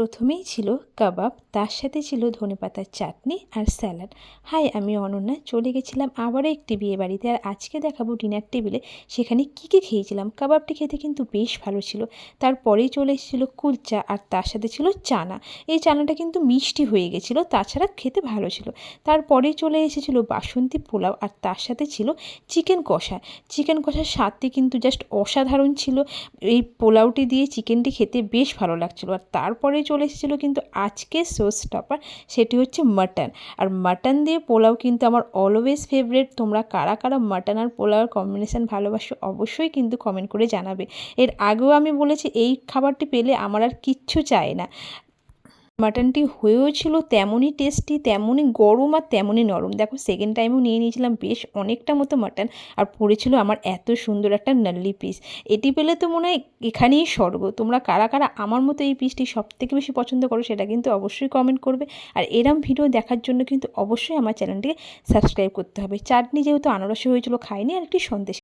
প্রথমেই ছিল কাবাব, তার সাথে ছিল ধনেপাতার চাটনি আর স্যালাড। হাই, আমি অনন্যা, চলে গেছিলাম আবারও একটি বিয়েবাড়িতে। আর আজকে দেখাবো ডিনার টেবিলে সেখানে কী কী খেয়েছিলাম। কাবাবটি খেতে কিন্তু বেশ ভালো ছিল। তারপরেই চলে এসেছিলো কুলচা আর তার সাথে ছিল চানা। এই চানাটা কিন্তু মিষ্টি হয়ে গেছিলো, তাছাড়া খেতে ভালো ছিল। তারপরেই চলে এসেছিলো বাসন্তী পোলাও আর তার সাথে ছিল চিকেন কষা। চিকেন কষার স্বাদটি কিন্তু জাস্ট অসাধারণ ছিল। এই পোলাওটি দিয়ে চিকেনটি খেতে বেশ ভালো লাগছিলো। আর তারপরে চলে এসেছিলো কিন্তু আজকে শো স্টপার, সেটি হচ্ছে মাটন। আর মাটন দিয়ে পোলাও কিন্তু আমার অলওয়েজ ফেভারিট। তোমরা কারা কারা মাটন আর পোলাওয়ের কম্বিনেশান ভালোবাসো অবশ্যই কিন্তু কমেন্ট করে জানাবে। এর আগেও আমি বলেছি এই খাবারটি পেলে আমার আর কিচ্ছু চাই না। মাটনটি হয়েও ছিল তেমনই টেস্টি, তেমনই গরম আর তেমনই নরম। দেখো, সেকেন্ড টাইমও নিয়ে নিয়েছিলাম বেশ অনেকটা মতো মাটন, আর পড়েছিল আমার এত সুন্দর একটা নাল্লি পিস। এটি পেলে তো মনে হয় এখানেই স্বর্গ। তোমরা কারা কারা আমার মতো এই পিসটি সবথেকে বেশি পছন্দ করো সেটা কিন্তু অবশ্যই কমেন্ট করবে। আর এরম ভিডিও দেখার জন্য কিন্তু অবশ্যই আমার চ্যানেলটিকে সাবস্ক্রাইব করতে হবে। চাটনি যেহেতু আনারসে হয়েছিল খাইনি, আর একটি সন্দেশ।